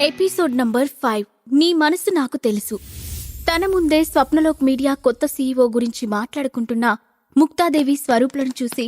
Episode number 5 నీ మనసు నాకు తెలుసు. తన ముందే స్వప్నలోక్ మీడియా కొత్త సీఈఓ గురించి మాట్లాడుకుంటున్న ముక్తాదేవి స్వరూప్లను చూసి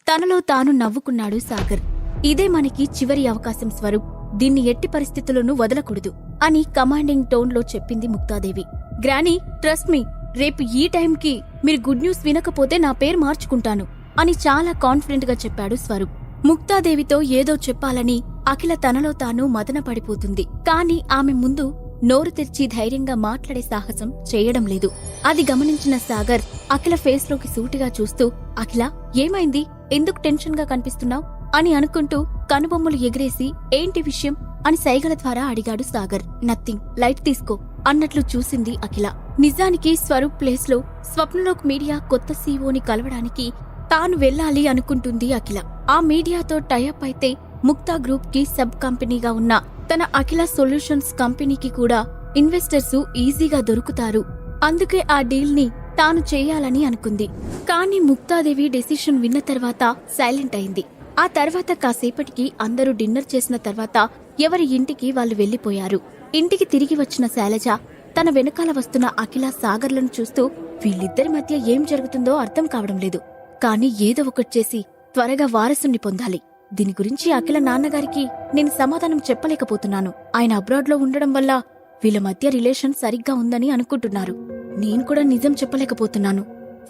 తనలో తాను నవ్వుకున్నాడు సాగర్. ఇదే మనకి చివరి అవకాశం స్వరూప్, దీన్ని ఎట్టి పరిస్థితుల్లోనూ వదలకూడదు అని కమాండింగ్ టోన్లో చెప్పింది ముక్తాదేవి. గ్రానీ, ట్రస్ట్ మీ, రేపు ఈ టైంకి మీరు గుడ్ న్యూస్ వినకపోతే నా పేరు మార్చుకుంటాను అని చాలా కాన్ఫిడెంట్ గా చెప్పాడు స్వరూప్. ముక్తాదేవితో ఏదో చెప్పాలని అఖిల తనలో తాను మదన పడిపోతుంది. కాని ఆమె ముందు నోరు తెరిచి ధైర్యంగా మాట్లాడే సాహసం చేయడం లేదు. అది గమనించిన సాగర్ అఖిల ఫేస్ లోకి సూటిగా చూస్తూ, అఖిల ఏమైంది, ఎందుకు టెన్షన్ గా కనిపిస్తున్నావు అని అనుకుంటూ కనుబొమ్మలు ఎగిరేసి ఏంటి విషయం అని సైగల ద్వారా అడిగాడు సాగర్. నథింగ్, లైట్ తీసుకో అన్నట్లు చూసింది అఖిల. నిజానికి స్వరూప్ ప్లేస్ లో స్వప్నలోక్ మీడియా కొత్త సీఈఓని కలవడానికి తాను వెళ్లాలి అనుకుంటుంది అఖిల. ఆ మీడియాతో టైఅప్ అయితే ముక్తా గ్రూప్ కి సబ్ కంపెనీగా ఉన్న తన అఖిల సొల్యూషన్స్ కంపెనీకి కూడా ఇన్వెస్టర్స్ ఈజీగా దొరుకుతారు. అందుకే ఆ డీల్ ని తాను చేయాలని అనుకుంది. కానీ ముక్తాదేవి డెసిషన్ విన్న తర్వాత సైలెంట్ అయింది. ఆ తర్వాత కాసేపటికి అందరూ డిన్నర్ చేసిన తర్వాత ఎవరి ఇంటికి వాళ్ళు వెళ్లిపోయారు. ఇంటికి తిరిగి వచ్చిన శైలజ తన వెనకాల వస్తున్న అఖిల సాగర్లను చూస్తూ వీళ్ళిద్దరి మధ్య ఏం జరుగుతుందో అర్థం కావడం లేదు, కానీ ఏదో ఒకటి చేసి త్వరగా వారసుని పొందాలి. దీని గురించి అఖిల నాన్నగారికి నేను సమాధానం చెప్పలేకపోతున్నాను. ఆయన అబ్రాడ్ లో ఉండడం వల్ల వీళ్ళ మధ్య రిలేషన్ సరిగ్గా ఉందని అనుకుంటున్నారు. నేను కూడా నిజం చెప్పలేకపోతున్నాను.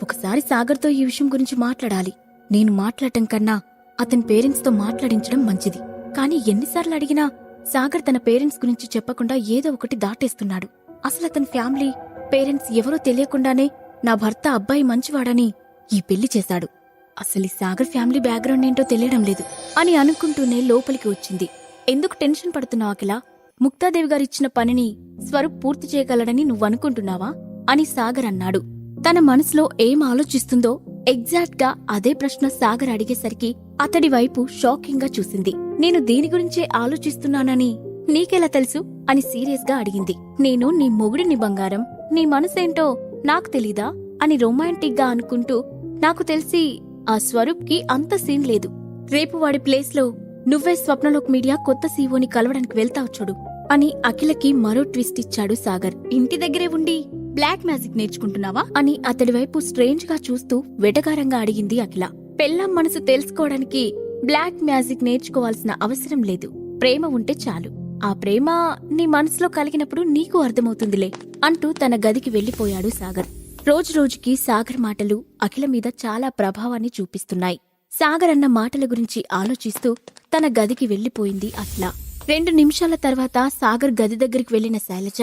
ఒకసారి సాగర్తో ఈ విషయం గురించి మాట్లాడాలి. నేను మాట్లాడటం కన్నా అతని పేరెంట్స్ తో మాట్లాడించడం మంచిది. కానీ ఎన్నిసార్లు అడిగినా సాగర్ తన పేరెంట్స్ గురించి చెప్పకుండా ఏదో ఒకటి దాటేస్తున్నాడు. అసలు అతని ఫ్యామిలీ, పేరెంట్స్ ఎవరో తెలియకుండానే నా భర్త అబ్బాయి మంచివాడని ఈ పెళ్లి చేశాడు. అసలు ఈ సాగర్ ఫ్యామిలీ బ్యాక్గ్రౌండ్ ఏంటో తెలియడం లేదు అని అనుకుంటూనే లోపలికి వచ్చింది. ఎందుకు టెన్షన్ పడుతున్నావు అఖిల? ముక్తాదేవి గారిచ్చిన పనిని స్వరూప్ పూర్తి చేయగలడని నువ్వనుకుంటున్నావా అని సాగర్ అన్నాడు. తన మనసులో ఏం ఆలోచిస్తుందో ఎగ్జాక్ట్ గా అదే ప్రశ్న సాగర్ అడిగేసరికి అతడి వైపు షాకింగ్ గా చూసింది. నేను దీని గురించే ఆలోచిస్తున్నానని నీకెలా తెలుసు అని సీరియస్ గా అడిగింది. నేను నీ మొగుడిని బంగారం, నీ మనసేంటో నాకు తెలీదా అని రొమాంటిక్ గా అనుకుంటూ, నాకు తెలిసి ఆ స్వరూప్ కి అంత సీన్ లేదు. రేపు వాడి ప్లేస్ లో నువ్వే స్వప్నలోక్ మీడియా కొత్త సీఈఓని కలవడానికి వెళ్తావు చూడు అని అఖిలకి మరో ట్విస్ట్ ఇచ్చాడు సాగర్. ఇంటి దగ్గరే ఉండి బ్లాక్ మ్యాజిక్ నేర్చుకుంటున్నావా అని అతడి వైపు స్ట్రేంజ్ గా చూస్తూ వెటకారంగా అడిగింది అఖిల. పెళ్ళాం మనసు తెలుసుకోవడానికి బ్లాక్ మ్యాజిక్ నేర్చుకోవాల్సిన అవసరం లేదు. ప్రేమ ఉంటే చాలు. ఆ ప్రేమ నీ మనసులో కలిగినప్పుడు నీకు అర్థమవుతుందిలే అంటూ తన గదికి వెళ్లిపోయాడు సాగర్. రోజురోజుకి సాగర్ మాటలు అఖిల మీద చాలా ప్రభావాన్ని చూపిస్తున్నాయి. సాగర్ అన్న మాటల గురించి ఆలోచిస్తూ తన గదికి వెళ్లిపోయింది అఖిల. 2 నిమిషాల తర్వాత సాగర్ గది దగ్గరికి వెళ్లిన శైలజ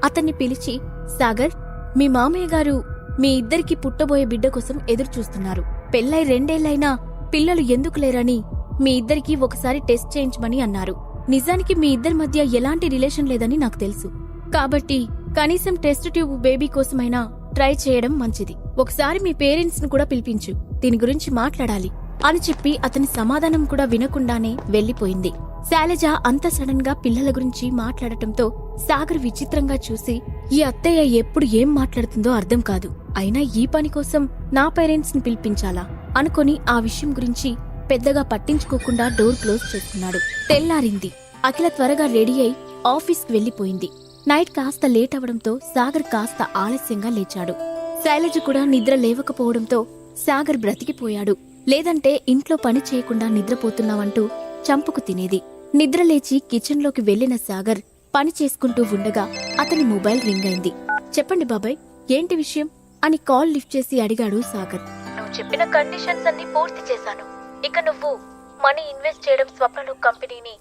అతన్ని పిలిచి, సాగర్, మీ మామయ్య గారు మీ ఇద్దరికి పుట్టబోయే బిడ్డ కోసం ఎదురుచూస్తున్నారు. పెళ్ళై 2 ఏళ్లైనా పిల్లలు ఎందుకు లేరని మీ ఇద్దరికి ఒకసారి టెస్ట్ చేయించమని అన్నారు. నిజానికి మీ ఇద్దరి మధ్య ఎలాంటి రిలేషన్ లేదని నాకు తెలుసు. కాబట్టి కనీసం టెస్ట్ ట్యూబ్ బేబీ కోసమైనా ట్రై చేయడం మంచిది. ఒకసారి మీ పేరెంట్స్ ను కూడా పిలిపించు, దీని గురించి మాట్లాడాలి అని చెప్పి అతని సమాధానం కూడా వినకుండానే వెళ్లిపోయింది. శైలజ అంత సడన్ గా పిల్లల గురించి మాట్లాడటంతో సాగర్ విచిత్రంగా చూసి, ఈ అత్తయ్య ఎప్పుడు ఏం మాట్లాడుతుందో అర్థం కాదు, అయినా ఈ పని కోసం నా పేరెంట్స్ ని పిలిపించాలా అనుకొని ఆ విషయం గురించి పెద్దగా పట్టించుకోకుండా డోర్ క్లోజ్ చేసుకున్నాడు. తెల్లారింది. అఖిల త్వరగా రెడీ అయి ఆఫీస్కి వెళ్లిపోయింది. నైట్ కాస్త లేట్ అవడంతో సాగర్ కాస్త ఆలస్యంగా లేచాడు. శైలజ కూడా నిద్ర లేవకపోవడంతో సాగర్ బ్రతికిపోయాడు. లేదంటే ఇంట్లో పని చేయకుండా నిద్రపోతున్నావంటూ చంపుకు తినేది. నిద్రలేచి కిచెన్లోకి వెళ్లిన సాగర్ పని చేసుకుంటూ ఉండగా అతని మొబైల్ రింగ్ అయింది. చెప్పండి బాబాయ్, ఏంటి విషయం అని కాల్ లిఫ్ట్ చేసి అడిగాడు సాగర్. నువ్వు చెప్పిన కండిషన్స్ అన్ని పూర్తి చేశాను. ఇక నువ్వు మనీ ఇన్వెస్ట్ చేయడం, స్వప్నలోక్ కంపెనీని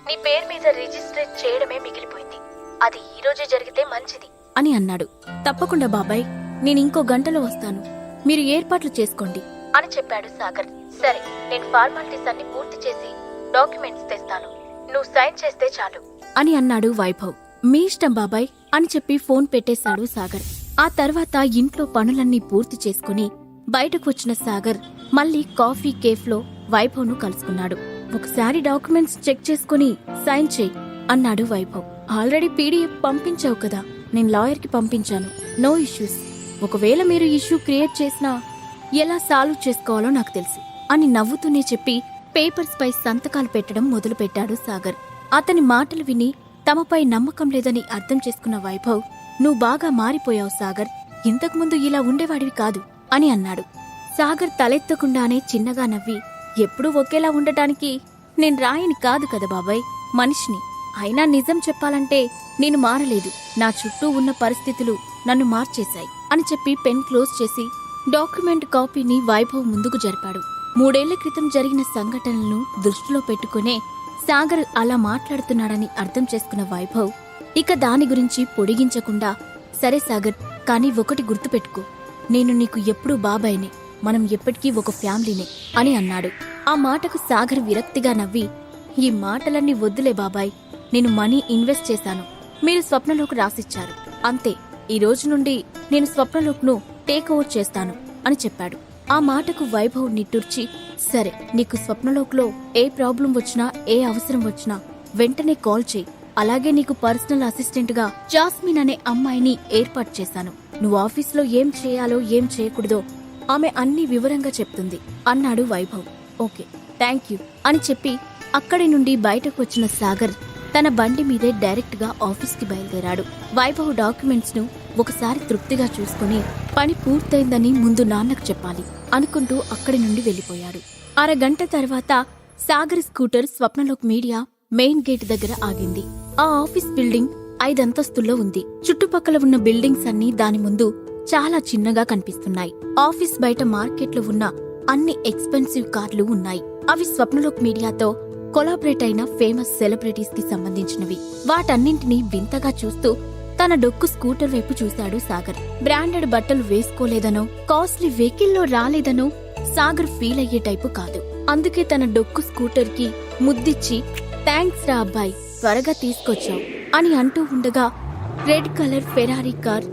నీ పేరు మీద రిజిస్టర్ చేయడమే మిగిలిపోయింది. అది ఈ రోజే జరిగితే మంచిది అని అన్నాడు. తప్పకుండా బాబాయ్, నేనింకో గంటలో వస్తాను, మీరు ఏర్పాట్లు చేసుకోండి అని చెప్పాడు సాగర్. సరే, నేను ఫార్మాలిటీస్ అన్ని పూర్తి చేసి డాక్యుమెంట్స్ తెస్తాను, నువ్వు సైన్ చేస్తే చాలు అని అన్నాడు వైభవ్. మీ ఇష్టం బాబాయ్ అని చెప్పి ఫోన్ పెట్టేశాడు సాగర్. ఆ తర్వాత ఇంట్లో పనులన్నీ పూర్తి చేసుకుని బయటకు వచ్చిన సాగర్ మళ్లీ కాఫీ కేఫ్ లో వైభవ్ ను కలుసుకున్నాడు. ఒకసారి డాక్యుమెంట్స్ చెక్ చేసుకుని సైన్ చేయి అన్నాడు వైభవ్. ఆల్రెడీ పీడీఎఫ్ పంపించావు కదా, నేను లాయర్ కి పంపించాను, నో ఇష్యూస్. ఒకవేళ మీరు ఇష్యూ క్రియేట్ చేసినా ఎలా సాల్వ్ చేసుకోవాలో నాకు తెలుసు అని నవ్వుతూనే చెప్పి పేపర్స్ పై సంతకాలు పెట్టడం మొదలుపెట్టాడు సాగర్. అతని మాటలు విని తమపై నమ్మకం లేదని అర్థం చేసుకున్న వైభవ్, నువ్వు బాగా మారిపోయావు సాగర్, ఇంతకుముందు ఇలా ఉండేవాడివి కాదు అని అన్నాడు. సాగర్ తలెత్తకుండానే చిన్నగా నవ్వి, ఎప్పుడూ ఒకేలా ఉండటానికి నేను రాయిని కాదు కదా బాబాయ్, మనిషిని. అయినా నిజం చెప్పాలంటే నేను మారలేదు, నా చుట్టూ ఉన్న పరిస్థితులు నన్ను మార్చేశాయి అని చెప్పి పెన్ క్లోజ్ చేసి డాక్యుమెంట్ కాపీని వైభవ్ ముందుకు జరిపాడు. 3 ఏళ్ల క్రితం జరిగిన సంఘటనలను దృష్టిలో పెట్టుకునే సాగర్ అలా మాట్లాడుతున్నాడని అర్థం చేసుకున్న వైభవ్ ఇక దాని గురించి పొడిగించకుండా, సరే సాగర్, కానీ ఒకటి గుర్తుపెట్టుకో, నేను నీకు ఎప్పుడూ బాబాయ్నే, మనం ఎప్పటికీ ఒక ఫ్యామిలీనే అని అన్నాడు. ఆ మాటకు సాగర్ విరక్తిగా నవ్వి, ఈ మాటలన్నీ వద్దులే బాబాయ్, నేను మనీ ఇన్వెస్ట్ చేశాను, మీరు స్వప్నలోక్ రాసిచ్చారు, అంతే, ఈ రోజు నుండి నేను స్వప్నలోక్ను టేక్ ఓవర్ చేస్తాను అని చెప్పాడు. ఆ మాటకు వైభవ్ నిట్టూర్చి, సరే, నీకు స్వప్నలోక్లో ఏ ప్రాబ్లం వచ్చినా, ఏ అవసరం వచ్చినా వెంటనే కాల్ చేయి, అలాగే నీకు పర్సనల్ అసిస్టెంట్గా జాస్మిన్ అనే అమ్మాయిని ఏర్పాటు చేశాను, నువ్వు ఆఫీస్లో ఏం చేయాలో ఏం చేయకూడదో ఆమె అన్ని వివరంగా చెప్తుంది అన్నాడు వైభవ్. ఓకే, థ్యాంక్ యూ అని చెప్పి అక్కడి నుండి బయటకు వచ్చిన సాగర్ తన బండి మీదే డైరెక్ట్ గా ఆఫీస్కి బయలుదేరాడు. వైభవ్ డాక్యుమెంట్స్ ను ఒకసారి తృప్తిగా చూసుకుని పని పూర్తయిందని ముందు నాన్నకు చెప్పాలి అనుకుంటూ అక్కడి నుండి వెళ్లిపోయాడు. అరగంట తర్వాత Sagar scooter Swapnalok media main gate దగ్గర ఆగింది. ఆ ఆఫీస్ బిల్డింగ్ 5 అంతస్తుల్లో ఉంది. చుట్టుపక్కల ఉన్న బిల్డింగ్స్ అన్నీ దాని ముందు చాలా చిన్నగా కనిపిస్తున్నాయి. ఆఫీస్ బయట మార్కెట్లో ఉన్న అన్ని ఎక్స్పెన్సివ్ కార్లు ఉన్నాయి. అవి స్వప్నలోక్ మీడియాతో కొలాబరేట్ అయిన ఫేమస్ సెలబ్రిటీస్ కి సంబంధించినవి. వాటన్నింటినీ వింతగా చూస్తూ తన డొక్కు స్కూటర్ వైపు చూశాడు సాగర్. బ్రాండెడ్ బట్టలు వేసుకోలేదనో, కాస్ట్లీ వెహికల్లో రాలేదనో సాగర్ ఫీల్ అయ్యే టైపు కాదు. అందుకే తన డొక్కు స్కూటర్ కి ముద్దిచ్చి, థ్యాంక్స్ రా అబ్బాయి, త్వరగా తీసుకొచ్చావు అని అంటూ ఉండగా రెడ్ కలర్ ఫెరారీ కార్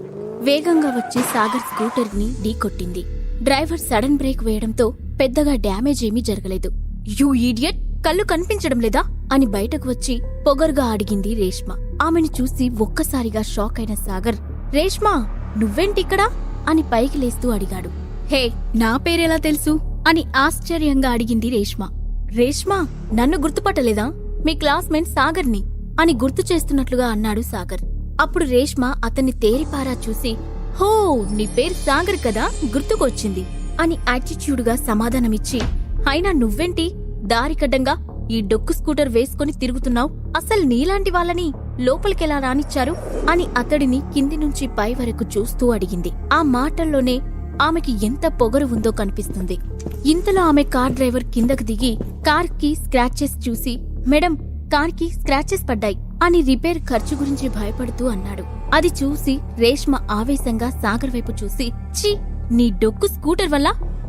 వేగంగా వచ్చి సాగర్ స్కూటర్ ని ఢీకొట్టింది. డ్రైవర్ సడన్ బ్రేక్ వేయడంతో పెద్దగా డ్యామేజ్ ఏమీ జరగలేదు. యూ ఈడియట్, కళ్ళు కనిపించడం లేదా అని బయటకు వచ్చి పొగరుగా అడిగింది రేష్మ. ఆమెను చూసి ఒక్కసారిగా షాక్ అయిన సాగర్, రేష్మా, నువ్వేంటిక్కడా అని పైకి లేస్తూ అడిగాడు. హే, నా పేరెలా తెలుసు అని ఆశ్చర్యంగా అడిగింది రేష్మ. రేష్మా, నన్ను గుర్తుపట్టలేదా? మీ క్లాస్మేట్ సాగర్ని అని గుర్తు చేస్తున్నట్లుగా అన్నాడు సాగర్. అప్పుడు రేష్మ అతన్ని తేరిపారా చూసి, హో, నీ పేరు సాగర్ కదా, గుర్తుకొచ్చింది అని యాటిట్యూడ్గా సమాధానమిచ్చి, అయినా నువ్వేంటి దారికడ్డంగా ఈ డొక్కు స్కూటర్ వేసుకుని తిరుగుతున్నావు? అసలు నీలాంటి వాళ్ళని లోపలికెలా రానిచ్చారు అని అతడిని కింది నుంచి పై వరకు చూస్తూ అడిగింది. ఆ మాటల్లోనే ఆమెకి ఎంత పొగరు ఉందో కనిపిస్తుంది. ఇంతలో ఆమె కార్ డ్రైవర్ కిందకు దిగి కార్ కి స్క్రాచెస్ చూసి, మేడం, కార్ కి స్క్రాచెస్ పడ్డాయి అని రిపేర్ ఖర్చు గురించి భయపడుతూ అన్నాడు. అది చూసి రేష్మ ఆవేశంగా సాగర్ వైపు చూసి, ఛీ, నీ డొక్కు స్కూటర్ వల్ల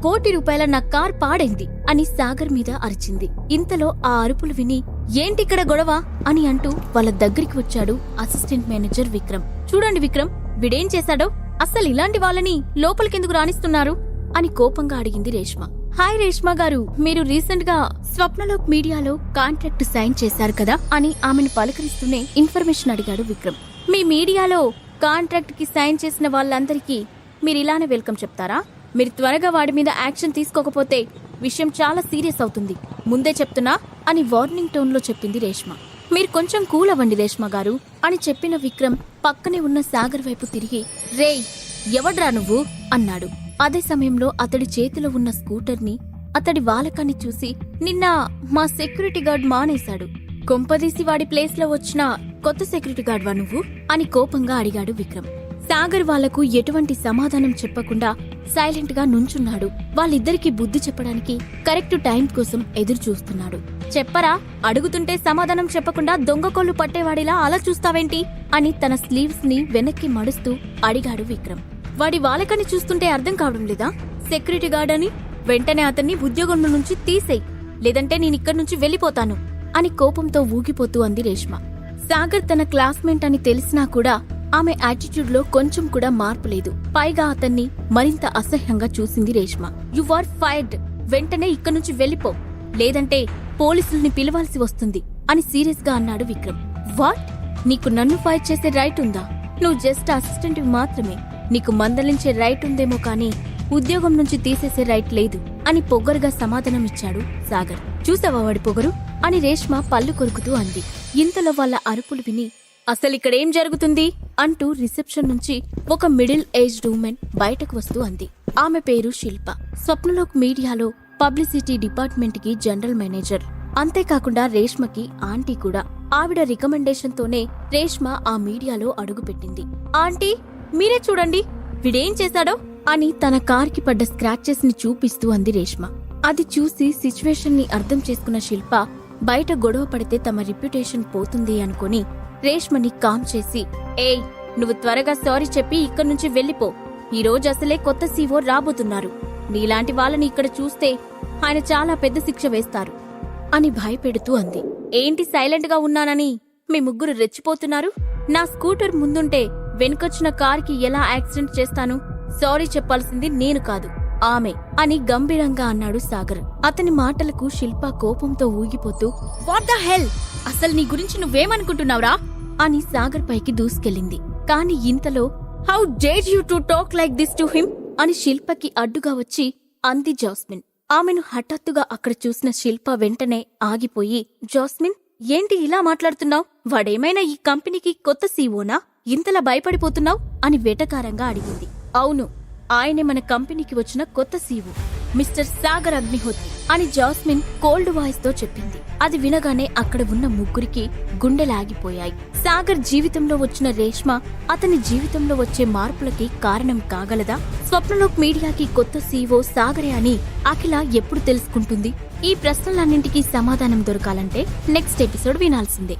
₹1 కోటి నా కార్ పాడైంది అని సాగర్ మీద అరిచింది. ఇంతలో ఆ అరుపులు విని, ఏంటిక్కడ గొడవ అని అంటూ వాళ్ళ దగ్గరికి వచ్చాడు అసిస్టెంట్ మేనేజర్ విక్రమ్. చూడండి విక్రమ్, వీడేం చేశాడో, అస్సలు ఇలాంటి వాళ్ళని లోపలికెందుకు రాణిస్తున్నారు అని కోపంగా అడిగింది రేష్మ. హాయ్ రేష్మ గారు, మీరు రీసెంట్ గా స్వప్నలోక్ మీడియాలో కాంట్రాక్ట్ సైన్ చేశారు కదా అని ఆమెను పలకరిస్తూనే ఇన్ఫర్మేషన్ అడిగాడు విక్రమ్. మీ మీడియాలో కాంట్రాక్ట్ కి సైన్ చేసిన వాళ్ళందరికీ మీరిలానే వెల్కమ్ చెప్తారా? మీరు త్వరగా వాడి మీద యాక్షన్ తీసుకోకపోతే విషయం చాలా సీరియస్ అవుతుంది, ముందే చెప్తున్నా అని వార్నింగ్ టోన్లో చెప్పింది రేష్మ. మీరు కొంచెం కూల్ అవ్వండి రేష్మ గారు అని చెప్పిన విక్రమ్ పక్కనే ఉన్న సాగర్ వైపు తిరిగి, రేయ్, ఎవడ్రా నువ్వు అన్నాడు. అదే సమయంలో అతడి చేతిలో ఉన్న స్కూటర్ని అతడి వాలకాన్ని చూసి, నిన్న మా సెక్యూరిటీ గార్డ్ మానేశాడు, కొంపదీసి వాడి ప్లేస్ లో వచ్చిన కొత్త సెక్యూరిటీ గార్డ్వా నువ్వు అని కోపంగా అడిగాడు విక్రమ్. సాగర్ వాళ్లకు ఎటువంటి సమాధానం చెప్పకుండా సైలెంట్ గా నుంచున్నాడు. వాళ్ళిద్దరికీ బుద్ధి చెప్పడానికి కరెక్ట్ టైం కోసం ఎదురు చూస్తున్నాడు. చెప్పరా, అడుగుతుంటే సమాధానం చెప్పకుండా దొంగకోళ్లు పట్టేవాడిలా అలా చూస్తావేంటి అని తన స్లీవ్స్ ని వెనక్కి మడుస్తూ అడిగాడు విక్రమ్. వాడి వాలకని చూస్తుంటే అర్థం కావడం లేదా? సెక్యూరిటీ గార్డ్ అని వెంటనే అతన్ని ఉద్యోగం నుంచి తీసేయ్, లేదంటే నేనిక్కడి నుంచి వెళ్లిపోతాను అని కోపంతో ఊగిపోతూ అంది రేష్మ. సాగర్ తన క్లాస్మేట్ అని తెలిసినా కూడా ఆమె యాటిట్యూడ్ లో కొంచెం కూడా మార్పు లేదు. పైగా అతన్ని మరింత అసహ్యంగా చూసింది రేష్మ. యు ఆర్ ఫైర్డ్, వెంటనే ఇక్కడి నుంచి వెళ్లిపో, లేదంటే పోలీసుల్ని పిలవాల్సి వస్తుంది అని సీరియస్ గా అన్నాడు విక్రమ్. వాట్? నీకు నన్ను ఫైర్ చేసే రైట్ ఉందా? నువ్వు జస్ట్ అసిస్టెంట్ మాత్రమే, నీకు మందలించే రైట్ ఉందేమో కానీ ఉద్యోగం నుంచి తీసేసే రైట్ లేదు అని పొగరుగా సమాధానమిచ్చాడు సాగర్. చూసావా వాడి పొగరు? అని రేష్మ పళ్ళు కొరుకుతూ అంది. ఇంతలో వాళ్ళ అరుపులు విని అసలిక్కడేం జరుగుతుంది అంటూ రిసెప్షన్ నుంచి ఒక మిడిల్ ఏజ్డ్ ఉమెన్ బయటకు వస్తూ అంది. ఆమె పేరు శిల్ప. స్వప్నలోక్ మీడియాలో పబ్లిసిటీ డిపార్ట్మెంట్ కి జనరల్ మేనేజర్. అంతేకాకుండా రేష్మకి ఆంటీ కూడా. ఆవిడ రికమెండేషన్ తోనే రేష్మ ఆ మీడియాలో అడుగుపెట్టింది. ఆంటీ, మీరే చూడండి వీడేం చేశాడో అని తన కార్కి పడ్డ స్క్రాచెస్ ని చూపిస్తూ అంది రేష్మ. అది చూసి సిచ్యువేషన్ ని అర్థం చేసుకున్న శిల్ప బయట గొడవ పడితే తమ రిప్యుటేషన్ పోతుంది అనుకుని రేష్మని కామ్ చేసి, ఏయ్, నువ్వు త్వరగా సారీ చెప్పి ఇక్కడి నుంచి వెళ్ళిపో. ఈ రోజు అసలే కొత్త సీఓ రాబోతున్నారు. నీలాంటి వాళ్ళని ఇక్కడ చూస్తే ఆయన చాలా పెద్ద శిక్ష వేస్తారు అని భయపెడుతూ అంది. ఏంటి సైలెంట్ గా ఉన్నానని మీ ముగ్గురు రెచ్చిపోతున్నారు? నా స్కూటర్ ముందుంటే వెనుకొచ్చిన కార్కి ఎలా యాక్సిడెంట్ చేస్తాను? సారీ చెప్పాల్సింది నేను కాదు, ఆమె అని గంభీరంగా అన్నాడు సాగర్. అతని మాటలకు శిల్ప కోపంతో ఊగిపోతూ, వాట్ ద హెల్, అసలు నీ గురించి నువ్వేమనుకుంటున్నావురా అని సాగర్ పైకి దూసుకెళ్ళింది. కాని ఇంతలో how dare you to talk like this to him అని శిల్పకి అడ్డుగా వచ్చి అంది జాస్మిన్. ఆమెను హఠాత్తుగా అక్కడ చూసిన శిల్ప వెంటనే ఆగిపోయి, జాస్మిన్, ఏంటి ఇలా మాట్లాడుతున్నావు? వాడేమైనా ఈ కంపెనీకి కొత్త సీఓనా? ఇంతలా భయపడిపోతున్నావు అని వెటకారంగా అడిగింది. అవును, ఆయనే మన కంపెనీకి వచ్చిన కొత్త సీఓ, మిస్టర్ సాగర్ అగ్నిహోత్రి అని జాస్మిన్ కోల్డ్ వాయిస్ తో చెప్పింది. అది వినగానే అక్కడ ఉన్న ముగ్గురికి గుండెలాగిపోయాయి. సాగర్ జీవితంలో వచ్చిన రేష్మ అతని జీవితంలో వచ్చే మార్పులకి కారణం కాగలదా? స్వప్నలోక్ మీడియాకి కొత్త సీఓ సాగరే అని అఖిల ఎప్పుడు తెలుసుకుంటుంది? ఈ ప్రశ్నలన్నింటికీ సమాధానం దొరకాలంటే నెక్స్ట్ ఎపిసోడ్ వినాల్సిందే.